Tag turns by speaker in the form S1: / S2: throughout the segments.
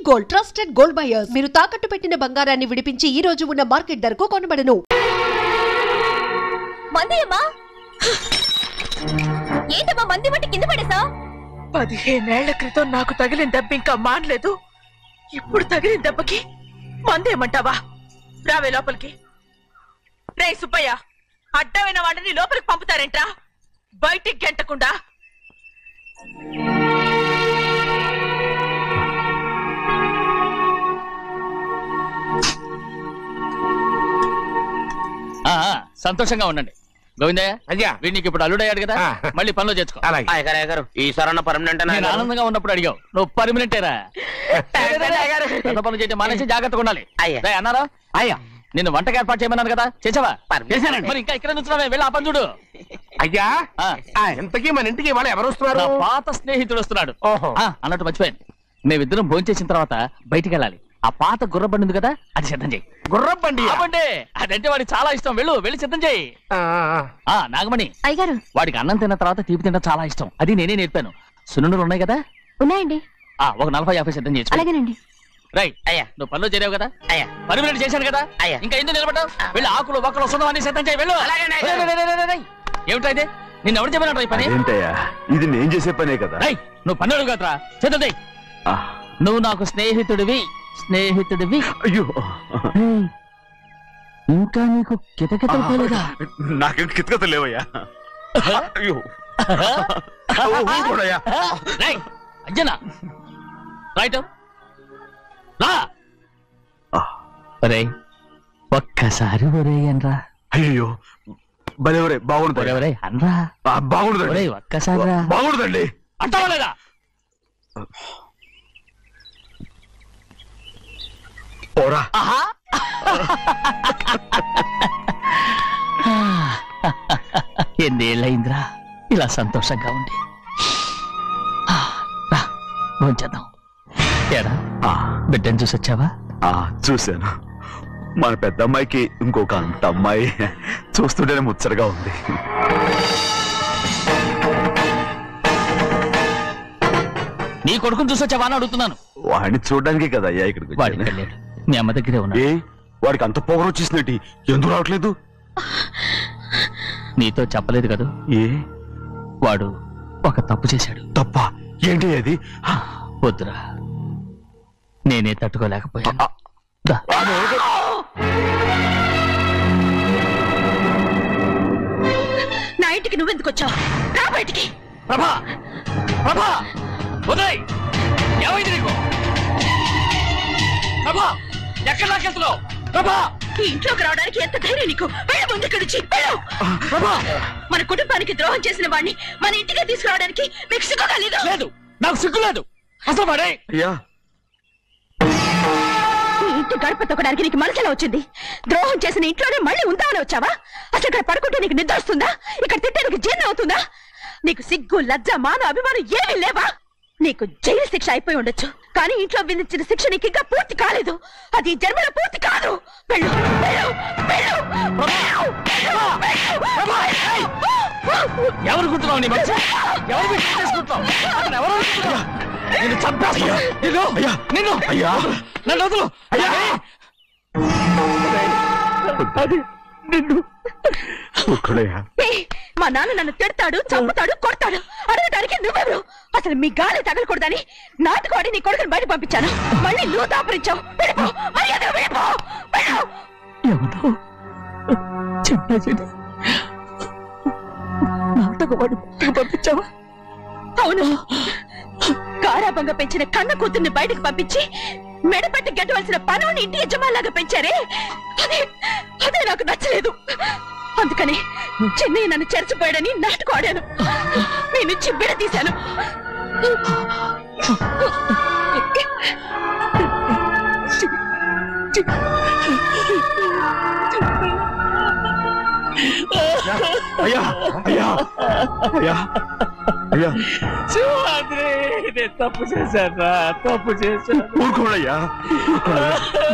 S1: Gold, trusted gold buyers. మీరు తాకట్టు పెట్టిన బంగారాన్ని విడిపించి ఈ రోజు ఉన్న మార్కెట్ ధరకు కొనబడను.
S2: మందియమ్మా, ఏంటమ్మా మంది బట్టి కింద పడేసా?
S3: 15 ఏళ్ల క్రితం నాకు తగిలిన దెబ్బ ఇంకా మానలేదు. ఇప్పుడు తగిలిన దెబ్బకి మందేమంటావా? రావే లోపలికి. రే సుబ్బయ్య, అడ్డమైన వాడిని లోపలికి పంపుతారేంట్రా? బయటికి గెంటకుండా.
S4: సంతోషంగా ఉండండి గోవిందయ్య. అయ్యా వీడికి ఇప్పుడు అల్లుడయ్యాడు కదా, మళ్ళీ పనిలో చేర్చుకో.
S5: ఈసారన్న పర్మనెంట్
S4: ఆనందంగా ఉన్నప్పుడు అడిగావు, నువ్వు పర్మనెంటేరా? పెద్ద పనులు చేయడం మానేసి జాగ్రత్తగా ఉండాలి అన్నారా? అయ్యా నిన్ను వంటకి ఏర్పాటు చేయమన్నాను కదా, చేసావా? మరి ఇంకా ఇక్కడ నుంచున్నావే, వెళ్ళి ఆ పని చూడు.
S5: అయ్యా ఇంతకీ మన ఇంటికి వాళ్ళు ఎవరు వస్తున్నారు?
S4: పాత స్నేహితుడు వస్తున్నాడు. అన్నట్టు మర్చిపోయాను, మేమిద్దరం భోంచేసిన తర్వాత బయటికి వెళ్ళాలి. ఆ పాత గుర్రబండి ఉంది కదా, అది సిద్ధం చేయి.
S5: గుర్రబండి?
S4: అదంటే వాడికి చాలా ఇష్టం. వెళ్ళి సిద్ధం చేయి. నాగమణి
S2: అయ్యగారు,
S4: వాడికి అన్నం తిన్న తర్వాత తీపి తినడం చాలా ఇష్టం. అది నేనే నేర్పాను. సున్నుండలు ఉన్నాయి కదా?
S2: ఉన్నాయండి.
S4: ఒక 40-50 సిద్ధం చేసి.
S2: అలాగేనండి.
S4: రైట్ అయ్యా, నువ్వు పనిలో చేరావు కదా, అయ్యా పర్మినెంట్ చేశాను కదా, అయ్యా ఇంకా ఎందుకు నిలబడ్డావు? వెళ్ళి ఆకులు ఒక్కలు వస్తుందో అన్ని సిద్ధం చేయి. వెళ్ళు. ఏమిటా ఇది? నిన్ను ఎవరు చెప్పినట్టు ఈ పని?
S6: ఇది నేను చేసే పనే కదా.
S4: నువ్వు పన్నుడు కదరా, సిద్ధం చేయి. నువ్వు నాకు స్నేహితుడివి.
S6: అయ్యో,
S4: ఇంకా నీకు కితకితలు పోలేదా?
S6: నాకేం కితకితలు లేవయ్యా. అయ్యో
S4: అంజనా రైట్ రా. ఒరే ఒక్కసారి ఒరే అనరా.
S6: అయ్యో భలే బాగుంటుంది.
S4: ఒరే అనరా.
S6: బాగుండదండి.
S4: ఒక్కసారి
S6: బాగుండదండి.
S4: అంటావా లేదా?
S6: ఓరా.
S4: ఎన్నేళ్ళయిందిరా ఇలా సంతోషంగా ఉండి. భోంచేద్దాం. ఏడా బిడ్డను చూసొచ్చావా?
S6: చూశాను. మన పెద్ద అమ్మాయికి ఇంకొక అంత అమ్మాయి చూస్తుంటేనే ముచ్చటగా ఉంది.
S4: నీ కొడుకుని చూసొచ్చావా అని అడుగుతున్నాను.
S6: వాడిని చూడడానికి కదా అయ్యా ఇక్కడికి.
S4: వాడికి వెళ్ళాడు, మీ అమ్మ దగ్గరే ఉన్నా.
S6: వాడికి అంత పొగరు వచ్చేసినట్టు ఎందుకు రావట్లేదు?
S4: నీతో చెప్పలేదు కదా. వాడు ఒక తప్పు చేశాడు.
S6: తప్ప ఏంటి అది?
S4: వద్దురా, నేనే తట్టుకోలేకపోయాను.
S3: నా ఇంటికి నువ్వెందుకు వచ్చావు? రా బయటికి.
S4: ప్రభా వదిలేయ్. ఏమైంది నీకు? ప్రభా ఎక్కడ లాకెళ్తున్నావు? ప్రభా
S3: ఈ ఇంట్లోకి రావడానికి ఎంత ధైర్యం నీకు? ముందు ఇక్కడి నుంచి మన కుటుంబానికి ద్రోహం చేసిన వాడిని మన ఇంటికే తీసుకురావడానికి మీకు సిగ్గుగా లేదు?
S4: లేదు, నాకు సిగ్గు లేదు అసలు. వాడే
S3: ఈ ఇంటి గడప తొక్కడానికి నీకు మనసులా వచ్చింది? ద్రోహం చేసిన ఇంట్లోనే మళ్ళీ ఉందామని వచ్చావా? అసలు ఇక్కడ పడుకుంటే నీకు నిద్ర వస్తుందా? ఇక్కడ తింటే నీకు జీర్ణం అవుతుందా? నీకు సిగ్గు, లజ్జ, మాన, అభిమానం ఏమీ లేవా? నీకు జైలు శిక్ష అయిపోయి ఉండొచ్చు, కానీ ఇంట్లో విధించిన శిక్ష నీకు ఇంకా పూర్తి కాలేదు. అది జన్మలో పూర్తి కాదు. వెళ్ళు.
S4: ఎవరు గుర్తున్నావు? నీ మంచి ఎవరు చేసుకుంటున్నావు? నిన్ను చంపేస్తా. నిన్ను నన్ను వదులు.
S3: మా నాన్న నన్ను తిడతాడు, చంపుతాడు, కొడతాడు. అడగడానికి నువ్వెవరు? అసలు మీ గాలి తగలకూడదని నాటుకోడి నీ కొడుకుని బయట పంపించాను. మళ్ళీ నువ్వు దాపరించావు.
S4: నాటకవాడి పంపించావా?
S3: అవును, గారాబంగా పెంచిన కన్న కూతుర్ని బయటకు పంపించి మెడపెట్టి గెట్టవలసిన పనుని ఇంటి యజమానిలాగా పెంచారే, అదే నాకు నచ్చలేదు. అందుకని చెన్నయ్య నన్ను చెరచిపోయాడని నాటకం ఆడాను. మీ నుంచి విడదీశాను.
S4: తప్పు చేశారా? తప్పు చేశాను.
S6: ఊరుకోడయ్యా,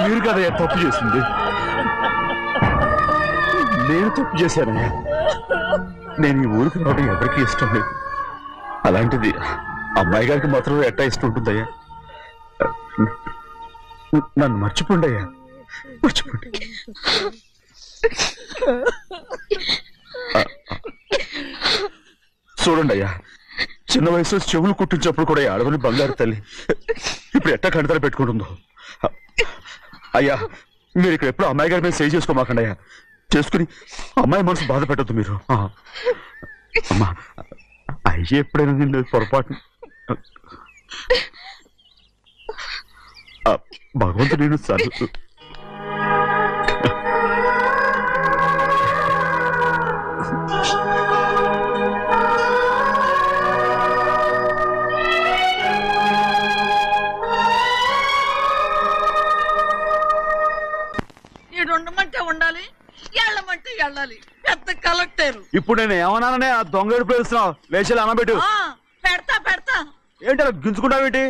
S6: మీరు కదయ్యా తప్పు చేసింది. నేను తప్పు చేశానయ్యా. నేను ఈ ఊరికి రావడం ఎవరికి ఇష్టం లేదు. అలాంటిది అమ్మాయి గారికి మాత్రం ఎట్టా ఇష్టం ఉంటుందయ్యా? నన్ను మర్చిపోండి అయ్యా, మర్చిపోండి. చూడండి అయ్యా, చిన్న వయసులో చెవులు కుట్టించినప్పుడు కూడా ఆడవని బంగారు తల్లి ఇప్పుడు ఎట్టా కంటతల పెట్టుకుంటుందో. అయ్యా, మీరు ఇక్కడ ఎప్పుడు అమ్మాయి గారి మీద సేవ్ చేసుకోమాకండి అయ్యా. చేసుకుని అమ్మాయి మనసు బాధ పెట్టద్దు మీరు. అమ్మా, అయ్యే ఎప్పుడైనా నిన్ను పొరపాటు భగవంతుడు నేను సర్దు.
S7: ఉండమంటే ఉండాలి, వెళ్ళమంటే వెళ్ళాలి. పెద్ద కలెక్టర్.
S6: ఇప్పుడు నేను ఏమన్నాననే ఆ దొంగ పిలుస్తున్నావు, లేచి అనబెట్టు.
S7: పెడతా పెడతా.
S6: ఏంటి అలా గించుకుంటావేంటి?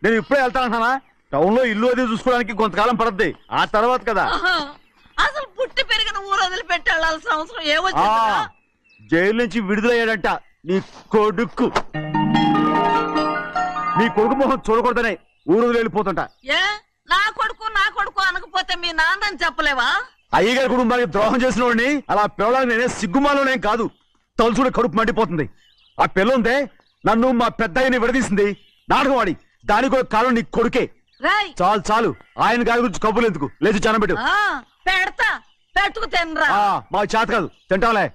S6: నేను ఇప్పుడే వెళ్తానంటున్నా. టౌన్ లో ఇల్లు అది చూసుకోవడానికి కొంతకాలం పడద్ది, ఆ తర్వాత కదా.
S7: అసలు పుట్టి పెరిగిన ఊరు వదిలిపెట్టి వెళ్ళాల్సిన అవసరం ఏమొచ్చింది?
S6: జైలు నుంచి విడుదలయ్యాడంట నీ కొడుకు. నీ కొడుకు మొహం చూడకూడదనే ఊరు వదిలి వెళ్ళిపోతుంటా.
S7: ఏ నా కొడుకు అనకపోతే మీ నాన్నని చెప్పలేవా?
S6: అయ్యగారి కుటుంబానికి ద్రోహం చేసిన వాడిని అలా పిల్లడానికి నేనే సిగ్గుమాలోనేం కాదు, తలుచుకుంటే కడుపు మండిపోతుంది. ఆ పిల్ల ఉందే నన్ను మా పెద్దయ్యని విడదీసింది, నాటకం వాడి. దానికి కూడా కాలం నీ కొడుకే. చాలు చాలు, ఆయన గారి గురించి కబుర్లు ఎందుకు, లేచి జనబెట్టు.
S7: పెడతా, పెట్టుకు తినరా.
S6: మా చేత కాదు, తింటావులే.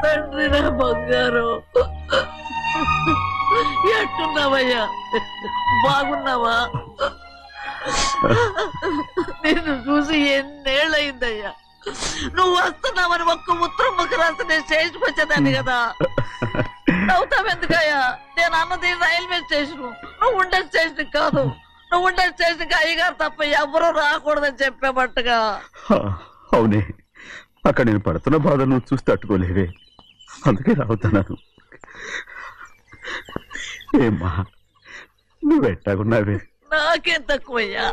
S7: తండ్రి నా బంగారు, ఎట్టున్నావయ్యా? బాగున్నావా? నిన్ను చూసి ఎన్నేళ్ళయిందయ్యా. నువ్వు వస్తున్నావని ఒక్క ఉత్తరం ముక్క రాస్తే నేను స్టేషన్కి వచ్చేదాన్ని కదా. అవుతావెందుకయ్యా? నేను అన్నది రైల్వే స్టేషన్, నువ్వు ఉండే స్టేషన్ కాదు. నువ్వు ఉండే స్టేషన్కి అయ్యగారు తప్ప ఎవరూ రాకూడదని చెప్పేమట్టుగా.
S6: అవునే, అక్కడ నేను పడుతున్న బాధ నువ్వు చూసి తట్టుకోలేవే, అందుకే రావుతున్నాను. ఏమ్మా, నువ్వెట్టాగున్నావే?
S7: నాకేం తక్కువయ్యా,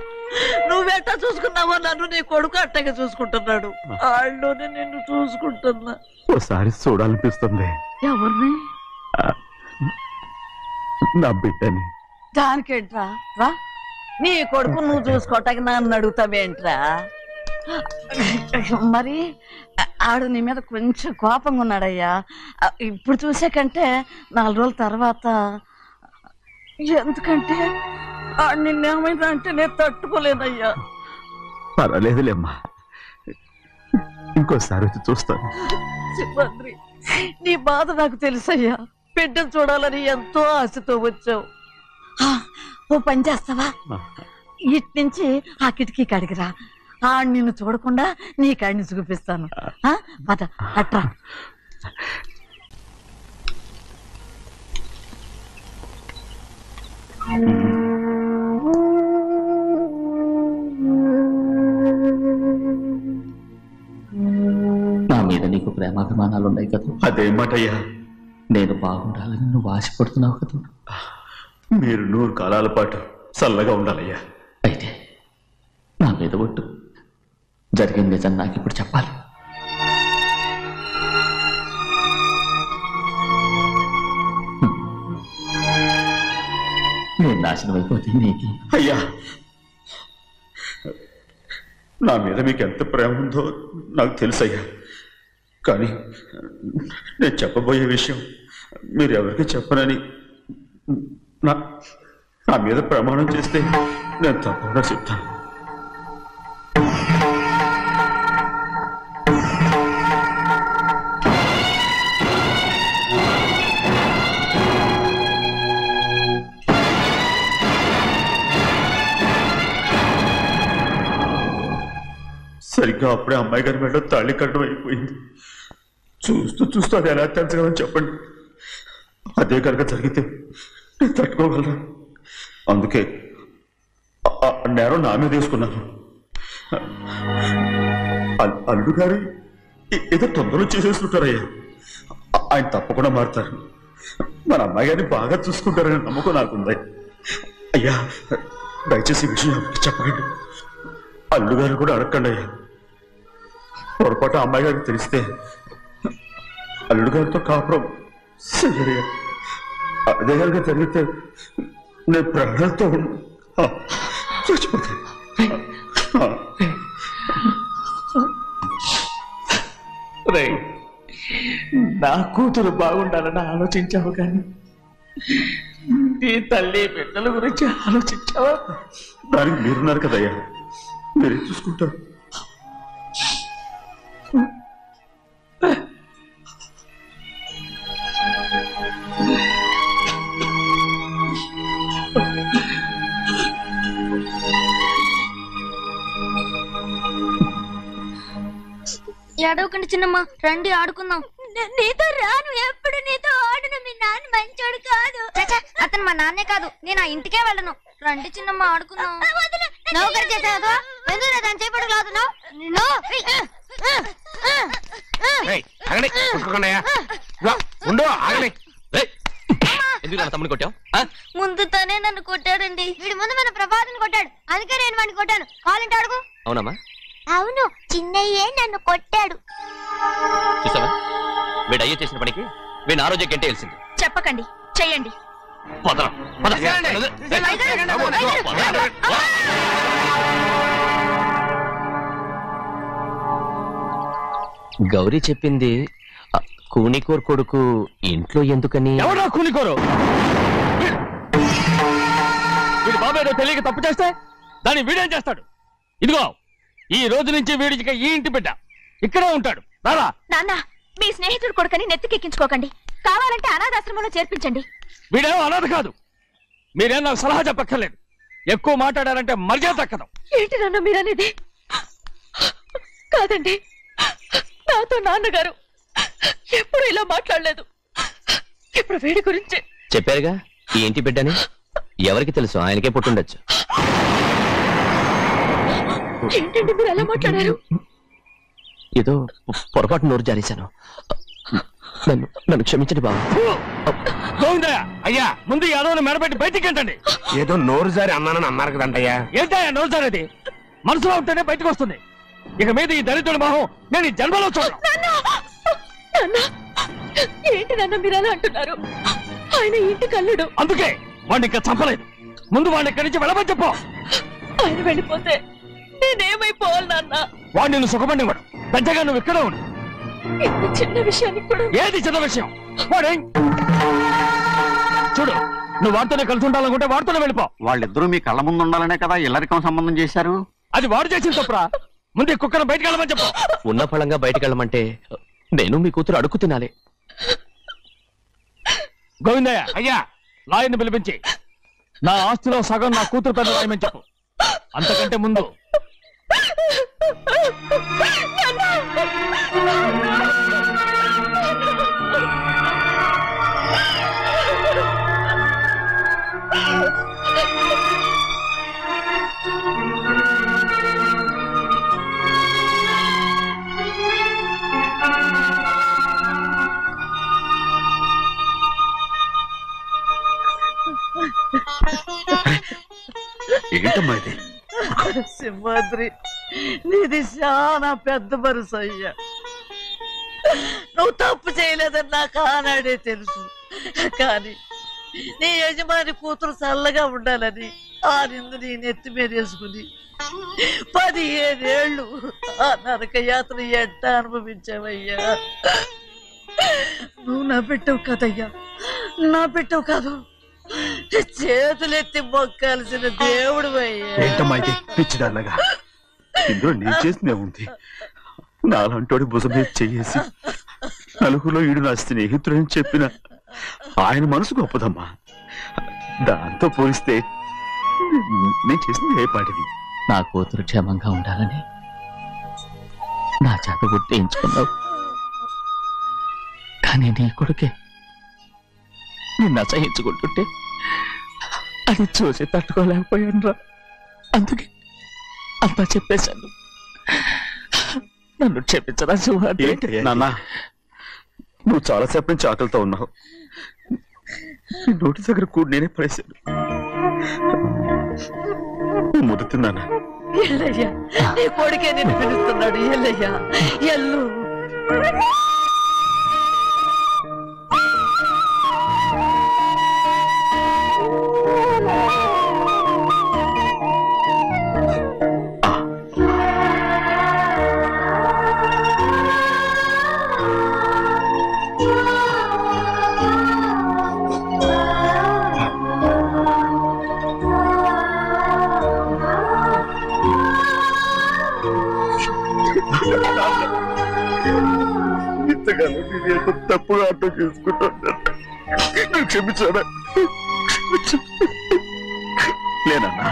S7: నువ్వెట్టా చూసుకున్నావో నన్ను నీ కొడుకు అట్టగా చూసుకుంటున్నాడు. వాళ్ళలోనే నిన్ను చూసుకుంటున్నా.
S6: ఓసారి చూడాలనిపిస్తుంది.
S7: ఎవరిని?
S6: నా బిడ్డని.
S7: దానికేంట్రా? రా, నీ కొడుకు నువ్వు చూసుకోవటానికి నన్ను అడుగుతావేంట్రా? మరి ఆడు నీ మీద కొంచెం కోపంగా ఉన్నాడయ్యా. ఇప్పుడు చూసే కంటే 4 రోజుల తర్వాత. ఎందుకంటే నిన్నేమైందా అంటే నేను తట్టుకోలేదయ్యా.
S6: పర్వాలేదులేమ్మా, ఇంకోసారి వచ్చి చూస్తాను.
S7: సింహాద్రి, నీ బాధ నాకు తెలుసయ్యా. బిడ్డను చూడాలని ఎంతో ఆశతో వచ్చావు. ఓ పని చేస్తావా? ఇటు నుంచి ఆ కిటికీ కాడికిరా. నిన్ను చూడకుండా నీ కాడిని చూపిస్తాను. పద అట్రా.
S4: నా మీద నీకు ప్రేమాభిమానాలు ఉన్నాయి కదా.
S6: అదేమాటయ్యా?
S4: నేను బాగుండాలని నువ్వు ఆశపడుతున్నావు కదా.
S6: మీరు 100 కాలాల పాటు చల్లగా ఉండాలయ్యా.
S4: అయితే నా మీద ఒట్టు, జరిగిన నిజం నాకు ఇప్పుడు చెప్పాలి. నేను నాశనం అయిపోతే నీకు.
S6: అయ్యా, నా మీద మీకు ఎంత ప్రేమ ఉందో నాకు తెలుసయ్యా. కానీ నేను చెప్పబోయే విషయం మీరు ఎవరికి చెప్పనని నా మీద ప్రమాణం చేస్తే నేను తప్పకుండా చెప్తాను. సరిగ్గా అప్పుడే అమ్మాయి గారి మెడలో తాళి కట్టడం అయిపోయింది. చూస్తూ చూస్తూ అది ఎలా తెంచగలని చెప్పండి. అదే కనుక జరిగితే నేను తట్టుకోగలను. అందుకే నేరం నా మీద తీసుకున్నాను. అల్లుడు గారు ఏదో తొందరలో చేసేస్తుంటారయ్యా. ఆయన తప్పకుండా మారుతారు. మన అమ్మాయి గారిని బాగా చూసుకుంటారని నమ్మకం నాకుంది. అయ్యా దయచేసి ఈ విషయం ఎవరికి చెప్పకండి. అల్లుడు గారు కూడా అడగండి అయ్యా. పొరపాటు అమ్మాయి గారికి తెలిస్తే అల్లుడు గారితో కాపురం సరిగా అదే గారిగా జరిగితే నేను ప్రాణాలతో చచ్చిపోతాను.
S4: నా కూతురు బాగుండాలని ఆలోచించావు కానీ నీ తల్లి బిడ్డల గురించి ఆలోచించావా?
S6: దానికి మీరున్నారు కదయ్యా, మీరే చూసుకుంటారు.
S2: ఏడవకండి చిన్నమ్మ, రండి ఆడుకుందాం. నీతో రాను, ఎప్పుడు నీతో ఆడను. మీ నాన్న మంచోడు కాదు. అతను మా నాన్నే కాదు, నేను ఆ ఇంటికే వెళ్ళను. రండి చిన్నమ్మ ఆడుకుందాం. నౌకరు చేసావు ఎందుకు దాని చేపడు కాదు.
S4: తమ్ముడు కొట్టావు?
S2: ముందు తనే నన్ను కొట్టాడండి. వీడి ముందు మన ప్రభాతం కొట్టాడు, అందుకే నేను వాడిని కొట్టాను. కావాలంటే అడుగు.
S4: అవునమ్మా?
S2: అవును, చిన్నయ్యే నన్ను కొట్టాడు.
S4: చూసావా, వీడు అయ్యే చేసిన పనికి వీడిని ఆరోగ్యం అంటే తెలిసింది.
S3: చెప్పకండి, చెయ్యండి.
S4: గౌరీ చెప్పింది కూనికోర్ కొడుకు ఇంట్లో ఎందుకని? ఎవరో కూనికోరు? వీడి బాబు ఏదో తెలియక తప్పు చేస్తే దాన్ని వీడేం చేస్తాడు? ఇదిగో ఈ రోజు నుంచి వీడికి ఈ ఇంటి బిడ్డ ఇక్కడే ఉంటాడు. రారా.
S3: నాన్న, మీ స్నేహితుడు కొడుకని నెత్తికెక్కించుకోకండి. కావాలంటే అనాథాశ్రమంలో చేర్పించండి.
S4: వీడేమో అనాథ కాదు. మీరేం నాకు సలహా చెప్పక్కర్లేదు. ఎక్కువ మాట్లాడారంటే మర్యాద తక్కదు.
S3: ఏంటి నాన్న మీరనేది? కాదండి, నాతో నాన్నగారు ఎప్పుడు ఇలా మాట్లాడలేదు. ఇప్పుడు వీడి గురించి
S4: చెప్పారుగా ఈ ఇంటి బిడ్డని. ఎవరికి తెలుసు, ఆయనకే పుట్టుండొచ్చు.
S3: ఏంటండి మీరు ఎలా మాట్లాడారు?
S4: ఏదో పొరపాటు నోరు జారేశాను. నన్ను క్షమించండి బాబు. అయ్యా, ముందు ఈ అడవులు మెడబెట్టి బయటికి ఏంటండి?
S5: ఏదో నోరు జారి అన్నానని అన్నారు కదంటయ్యా.
S4: ఏంటయ్యా నోరు జారేది? మనసులో ఉంటేనే బయటకు వస్తుంది. ఇక మీద ఈ దరిద్రుడి మొహం నేను ఈ జన్మలో చూడను.
S3: ఏంటి నాన్న మీరు అలా అంటున్నారు? ఆయన ఇంటి కల్లుడు.
S4: అందుకే వాడిని ఇంకా చంపలేదు. ముందు వాడిని ఇక్కడి నుంచి వెళ్ళమని చెప్పు.
S3: ఆయన వెళ్ళిపోతే నేనేమైపోవాలి నాన్న?
S4: వాడు నిన్ను సుఖపడి వాడు. పెద్దగా నువ్వు ఇక్కడే ఉండు.
S3: ఇంత చిన్న విషయానికి కూడా.
S4: ఏది చిన్న విషయం? వాడే చూడు, నువ్వు వాడితోనే కలిసి ఉండాలనుకుంటే వాడితోనే వెళ్ళిపో.
S8: వాళ్ళిద్దరూ మీ కళ్ళ ముందు ఉండాలనే కదా ఇల్లరికం సంబంధం చేశారు.
S4: అది వాడు చేసిన తప్పురా. ముందు ఈ కుక్కను బయటకు వెళ్ళమని చెప్పు. ఉన్న ఫలంగా బయటకు వెళ్ళమంటే నేను మీ కూతురు అడుగు తినాలి. గోవిందయ్య, అయ్యా, లాయర్ని పిలిపించి నా ఆస్తిలో సగం నా కూతురు పెద్ద రాయమని చెప్పు. అంతకంటే ముందు
S6: ఏంటమ్మా ఇది?
S7: సింహాద్రి, నీది చాలా పెద్ద మనసు అయ్యా. నువ్వు తప్పు చేయలేదని నాకు ఆనాడే తెలుసు. కానీ నీ యజమాని కూతురు చల్లగా ఉండాలని ఆ నిందు నీ నెత్తి మీద వేసుకుని 15 ఏళ్ళు ఆ నరక యాత్ర ఎట్ట అనుభవించావయ్యా. నువ్వు నా పెట్టవు కదయ్యా, నా పెట్టవు కాదు, చేతులెత్తి మొక్కాల్సిన దేవుడు అయ్యా.
S6: ఏంటమ్మా ఇది పిచ్చిదాన్నగా? ఇందులో నేను చేసినే ఉంది. నాలంటోడి భుజం మీద చెయ్యేసి నలుగురిలో ఈడు నా స్నేహితుడని చెప్పిన ఆయన మనసు గొప్పదమ్మా. దాంతో పోలిస్తే నేను చేసింది ఏ పాటిది?
S4: నా కూతురు క్షేమంగా ఉండాలని నా చేత గుర్తించుకున్నావు. కానీ నీ కొడుకే నిన్ను అసహించుకుంటుంటే అది చూసి తట్టుకోలేకపోయాను రా. అందుకే అంతా చెప్పేశాను. నన్ను క్షమించరా సింహాద్రి.
S6: నాన్న, నువ్వు చాలాసేపు నుంచి ఆకలితో ఉన్నావు. నోటి దగ్గర కూడా నేనే పడేశాను. ముద్దు తిన్నానా?
S7: ఎల్లయ్యా, నీ కొడుకే నిన్ను పిలుస్తున్నాడు. ఎల్లయ్యా, ఎల్లు.
S6: ఇంతకాలం నేను ఎంత తప్పుగా అర్థం చేసుకుంటాను. క్షమించాడా? లేనన్నా.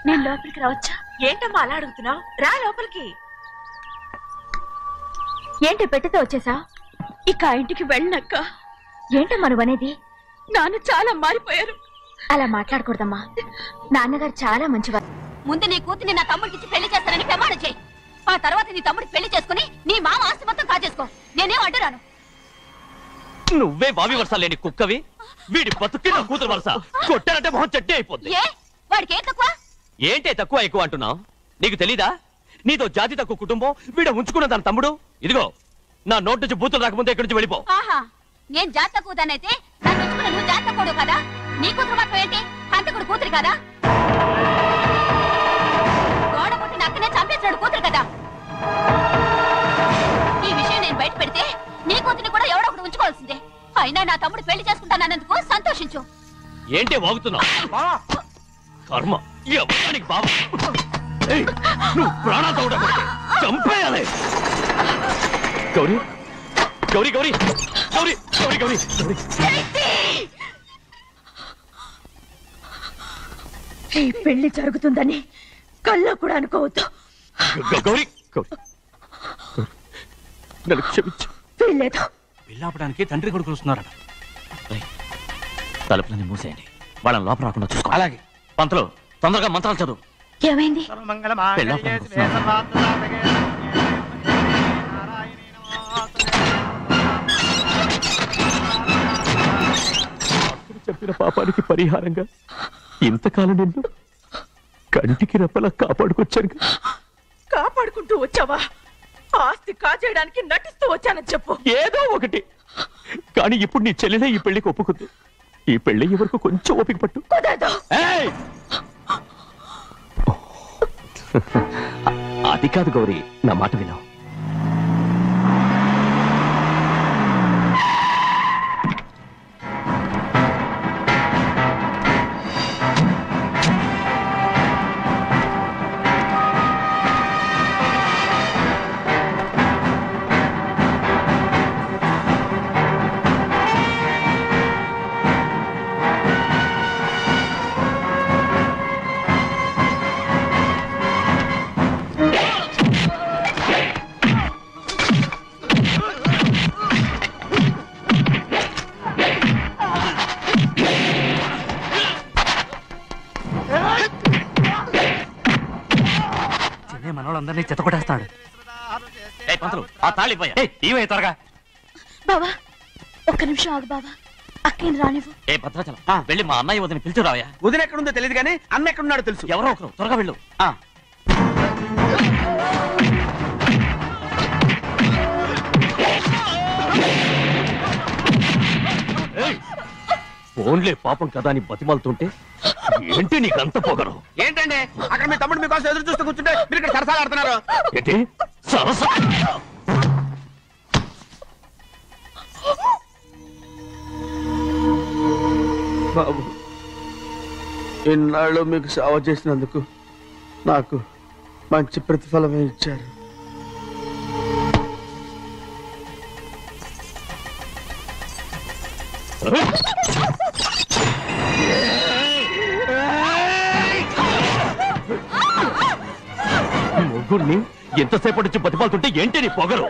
S3: నేను లోపలికి రావచ్చా? ఏంటమ్మా అలా అడుగుతున్నావు? రా లోపలికి. ఏంటి పెట్టితో వచ్చేసా? ఇక ఆ ఇంటికి వెళ్ళనక్క. ఏంటమ్మా నువ్వు అనేది? నాన్న చాలా మారిపోయారు. అలా మాట్లాడకూడదమ్మా. నాన్నగారు చాలా మంచివారు.
S2: ముందు నీ కూతుర్ని నా తమ్ముడికి పెళ్లి చేస్తానని ప్రమాణం చేయి. ఆ తర్వాత నీ తమ్ముడికి పెళ్లి చేసుకుని నీ మామ ఆస్తి మొత్తం కాజేసుకో. నేనేం అడ్డురాను.
S4: నువ్వే బావి వరుస లేని కుక్కవి. వీడి బతుక్కి నా కూతురు వరుస. కొట్టారంటే మొహం చెట్టే అయిపోద్ది.
S2: వాడికి ఏం తక్కువ?
S4: ఏంటే తక్కువ ఎక్కువ అంటున్నావు? నీకు తెలీదా? నీతో జాతి తక్కువ కుటుంబం వీడ ఉంచుకున్న తన తమ్ముడు. ఇదిగో నా నోటి నుంచి బూతులు రాకముందే ఇక్కడి నుంచి వెళ్ళిపో.
S2: ఆహా, నేను జాతి తక్కువదానైతే నన్ను ఉంచుకున్న నువ్వు జాతి తక్కువ కదా? నీ కూతురు మాత్రం ఏంటి? హంతకుడు కూతురు కదా? గోడ పుట్టిన అక్కనే చంపేసినాడు కూతురు కదా? ఈ విషయం నేను బయట పెడితే నీ కూతురిని కూడా ఎవడో ఒకటి ఉంచుకోవాల్సిందే. అయినా నా తమ్ముడు పెళ్లి చేసుకుంటానన్నందుకు సంతోషించు.
S4: ఏంటే వాగుతున్నావు? కర్మ ఎవరికి బాబు. నువ్వు ప్రాణాలతో ఉండకూడదు. చంపేయాలి. గౌరీ గౌరీ గౌరీ గౌరీ గౌరీ గౌరీ
S3: ఈ పెళ్లి జరుగుతుందని కళ్ళ కూడా అనుకోవద్దు.
S4: గౌరీ నన్ను క్షమించు.
S3: వీల్లేదు.
S9: పెళ్ళాపడానికి తండ్రి కొడుకులు వస్తున్నారట.
S4: తలుపులని మూసేయండి. వాళ్ళని లోపల రాకుండా చూసుకో.
S9: అలాగే.
S4: పంతులు తొందరగా మంత్రాలు చదువు.
S3: ఏమైంది?
S4: చెప్పిన పాపానికి పరిహారంగా ఇంతకాలం నిన్ను కంటికి రెప్పలా కాపాడుకొచ్చాను.
S3: కాపాడుకుంటూ వచ్చావా? ఆస్తి కాజేయడానికి నటిస్తూ వచ్చానని చెప్పు.
S4: ఏదో ఒకటి. కానీ ఇప్పుడు నీ చెల్లెలే ఈ పెళ్లికి ఒప్పుకుంది. ఈ పెళ్లి వరకు కొంచెం ఓపిక పట్టు. అది కాదు గౌరీ, నా మాట విను.
S9: మనోళ్ళందరినీ చెత్తకొట్టేస్తాడు.
S4: ఆ తాళి ఇవే త్వరగా.
S3: బావా ఒక్క నిమిషం ఆగు బావా. అక్కేం రానివ్వు.
S4: ఏ భద్రాచలం వెళ్ళి మా అన్నయ్య వదిన పిలుచురావయ్యా.
S5: వదిన ఎక్కడుందో తెలియదు కానీ అన్న ఎక్కడున్నాడో తెలుసు.
S4: ఎవరో ఒకరు త్వరగా వెళ్ళు. ఫోన్లే పాపం కదా అని బతిమాలుతుంటే ఏంటి నీకంత పొగరు?
S5: ఏంటండి అక్కడ మీ తమ్ముడు మీకోసం ఎదురు చూస్తూ కూర్చుంటే మీరు ఇక్కడ సరసాలు ఆడుతున్నారు.
S4: ఏంటి సరసా?
S5: బాబు, ఇన్నాళ్ళు మీకు సేవ చేసినందుకు నాకు మంచి ప్రతిఫలమే ఇచ్చారు.
S4: ముగ్గురిని ఎంతసేపటి నుంచి బతిపాలుతుంటే ఏంటి నీ పొగరు?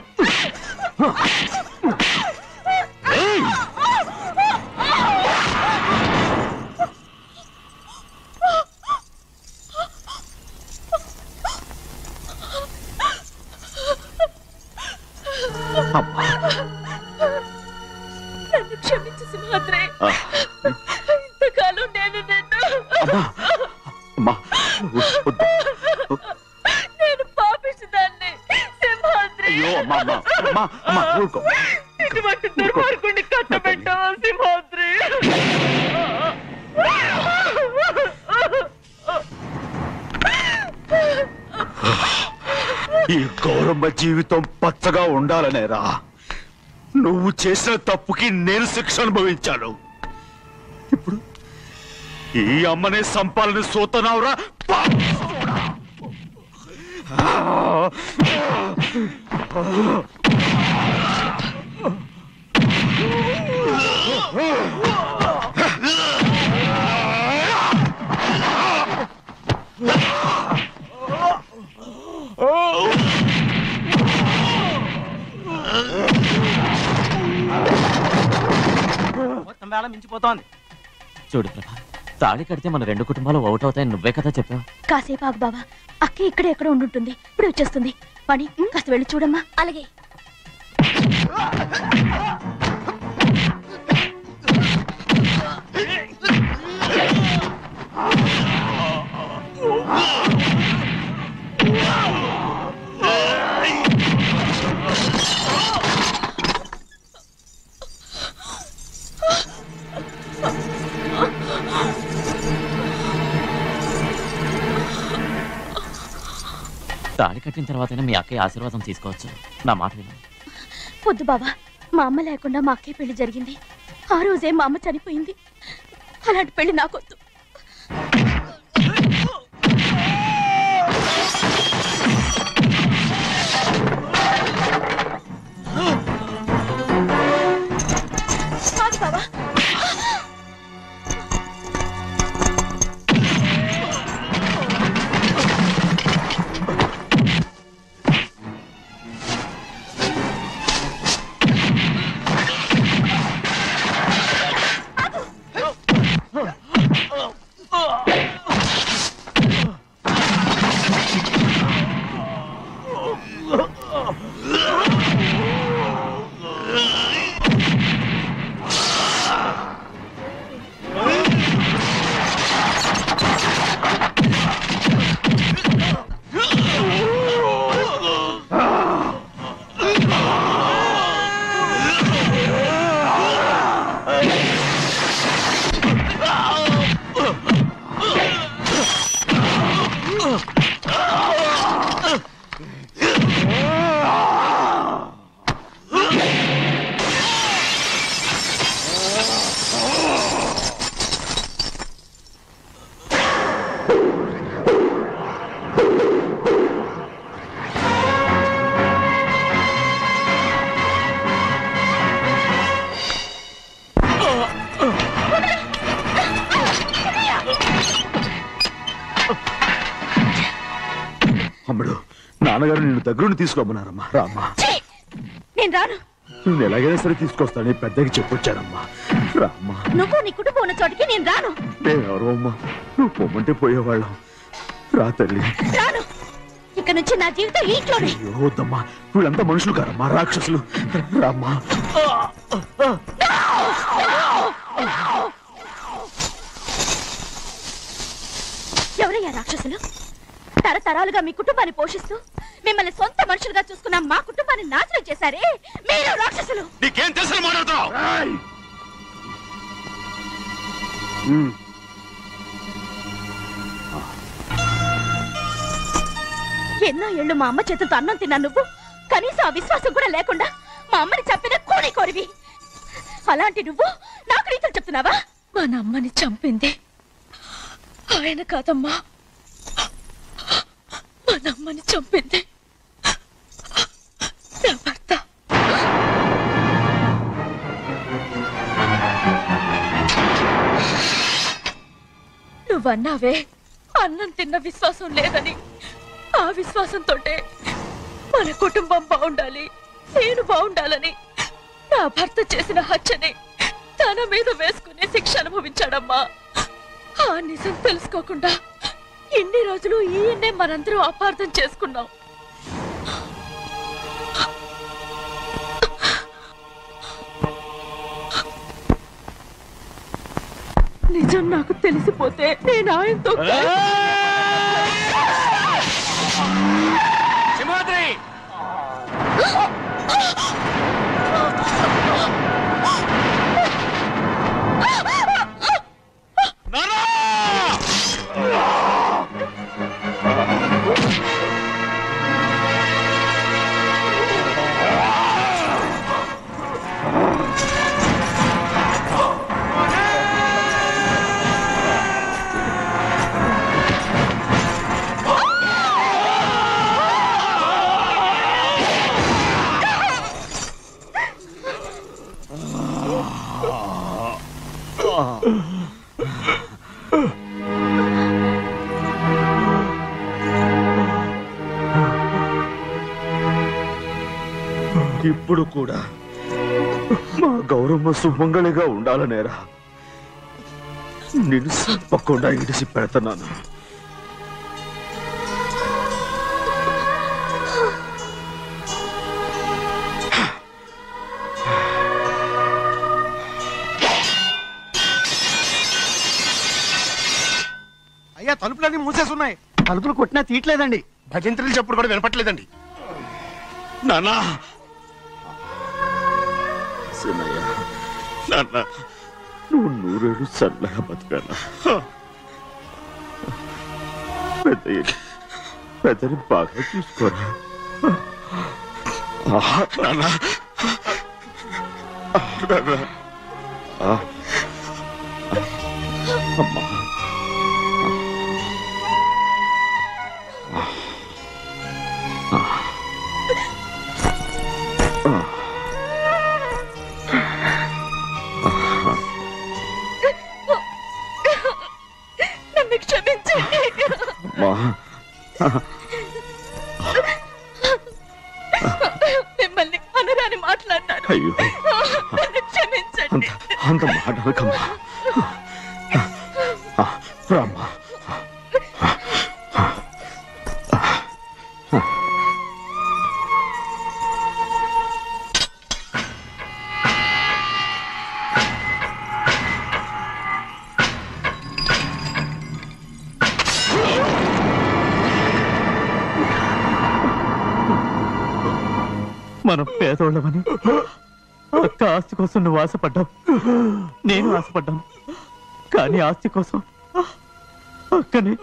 S3: నన్ను క్షమించు సింహాద్రి. ఇంతకాలం నేను నేను పాపిస్తుదాన్ని సింహాద్రి. ఇటువంటి దుర్మార్గుడిని కట్టబెట్టావా సింహాద్రి?
S6: ఈ గౌరమ్మ జీవితం పచ్చగా ఉండాలనేరా నువ్వు చేసిన తప్పుకి నేను శిక్ష అనుభవించాను. ఇప్పుడు ఈ అమ్మనే సంపాలని సోతనావురా.
S9: మొత్తం వేళ మించిపోతోంది.
S4: చూడు ప్రభా, తాళి కడితే మన రెండు కుటుంబాలు అవుట్ అవుతాయని నువ్వే కదా చెప్పావు.
S3: కాసేపు ఆగు బావా, అక్క ఇక్కడే ఎక్కడ ఉండుంటుంది, ఇప్పుడు వచ్చేస్తుంది. పని కాస్త వెళ్ళి చూడమ్మా. అలాగే.
S4: తాళి కట్టిన తర్వాతనే మీ అక్కయ్య ఆశీర్వాదం తీసుకోవచ్చు. నా మాట విను.
S3: వద్దు బావా, మా అమ్మ లేకుండా మా అక్కయ్య పెళ్లి జరిగింది. ఆ రోజే మా అమ్మ చనిపోయింది. అలాంటి పెళ్లి నాకొద్దు. బావా,
S6: అమ్ముడు, నాన్నగారు నిన్ను దగ్గరుండి తీసుకోమన్నారమ్మా. రామ్మా.
S3: నేను రాను.
S6: నువ్వు ఎలాగైనా సరే తీసుకొస్తాను, పెద్దకి చెప్పొచ్చానమ్మా. రామ్మా.
S3: నువ్వు నీ కుటుంబం ఉన్న చోటికి నేను రాను.
S6: మేమెవరో అమ్మా, నువ్వు పొమ్మంటే పోయేవాళ్ళం. రా తల్లి.
S3: రాను. ఇక నుంచి నా జీవితం ఇంట్లోనే.
S6: వద్దమ్మా, వీళ్ళంతా మనుషులు కారమ్మా, రాక్షసులు. రామ్మా.
S3: ఎవరయ్యా రాక్షసులు? తరతరాలుగా మీ కుటుంబాన్ని పోషిస్తూ మిమ్మల్ని సొంత మనుషులుగా చూసుకున్న మా కుటుంబాన్ని నాశనం చేశారే మీరు రాక్షసులు.
S6: నీకేం తెలుసు మాట్లాడుతున్నావు?
S3: ఎన్నో ఏళ్ళు మా అమ్మ చేతులతో అన్నం తిన్నా నువ్వు కనీసం ఆ విశ్వాసం కూడా లేకుండా మా అమ్మని చంపిన కూలి కోరివి. అలాంటి నువ్వు నాకు రీతులు చెప్తున్నావా? మా అమ్మని చంపింది ఆయన కాదమ్మా, మా అమ్మని చంపింది నా భర్త. నువ్వన్నావే అన్నం తిన్న విశ్వాసం లేదని, ఆ విశ్వాసంతో మన కుటుంబం బాగుండాలి, నేను బాగుండాలని నా భర్త చేసిన హత్యని తన మీద వేసుకునే శిక్ష అనుభవించాడమ్మా. ఆ నిజం తెలుసుకోకుండా ఇన్ని రోజులు ఈయన్నే మనందరం అపార్థం చేసుకున్నాం. నిజం నాకు తెలిసిపోతే నేను ఆయనతో
S6: ఇప్పుడు కూడా మా గౌరమ్మ సుమంగళిగా ఉండాలనేరా నేను తప్పకుండా ఇడిసి పెడుతున్నాను.
S9: అయ్యా తలుపులన్నీ మూసేసున్నాయి. తలుపులు కొట్టినా తీయట్లేదండి. భజంత్రులు చెప్పుడు కూడా వినపట్లేదండి.
S6: నాన్నా సినయ్య, నాన్న నువ్వు 100 ఏళ్ళు చల్లగా బతకాలా. పెద్దని బాగా చూసుకోరా నాన్న. అమ్మా
S3: నన్ను క్షమించండి. మిమ్మల్ని అనరాని మాట్లాడినాను.
S6: అయ్యో
S3: నన్ను క్షమించండి.
S6: అంత మాటలకమ్మా. రామ్మా.
S4: మనం పేదోళ్ళమని అక్క ఆస్తి కోసం నువ్వు ఆశపడ్డావు, నేను ఆశపడ్డాను. కానీ ఆస్తి కోసం అక్కని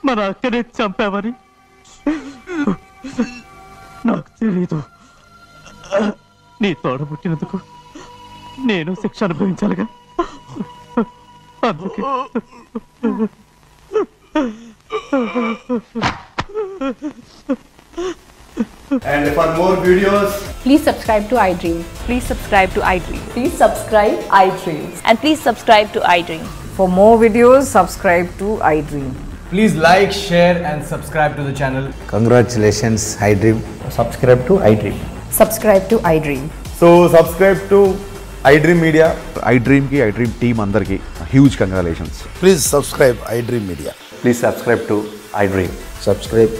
S4: మన అక్కనే చంపావని నాకు తెలీదు. నీ తోడబుట్టినందుకు నేను శిక్ష అనుభవించాలిగా. అందుకే
S10: And for more videos,
S11: please subscribe to iDream.
S3: Please subscribe to iDream.
S11: Please subscribe iDream.
S3: And please subscribe to iDream.
S11: For more videos, subscribe to iDream.
S10: please like, share and subscribe to the channel.
S12: Congratulations, iDream.
S10: Subscribe to iDream.
S11: Subscribe to iDream.
S10: So subscribe to iDream Media.
S6: iDream ki iDream team andarki huge congratulations.
S12: Please subscribe iDream Media.
S10: Please subscribe to iDream.
S12: Subscribe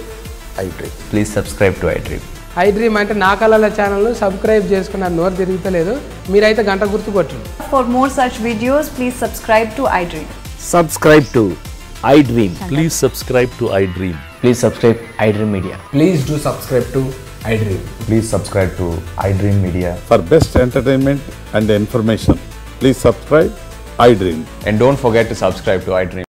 S12: iDream.
S10: Please subscribe to iDream.
S13: iDream అంటే నా కళల channel subscribe చేసుకున్న నోరు తిరుగుతలేదు. మీరైతే గంట గుర్తు కొట్టండి.
S11: For more such videos, please subscribe to iDream.
S12: Subscribe to iDream.
S14: Please subscribe to iDream.
S10: Please subscribe iDream Media.
S12: Please do subscribe to iDream.
S10: Please subscribe to iDream Media.
S6: For best entertainment and information, please subscribe iDream.
S10: And don't forget to subscribe to iDream.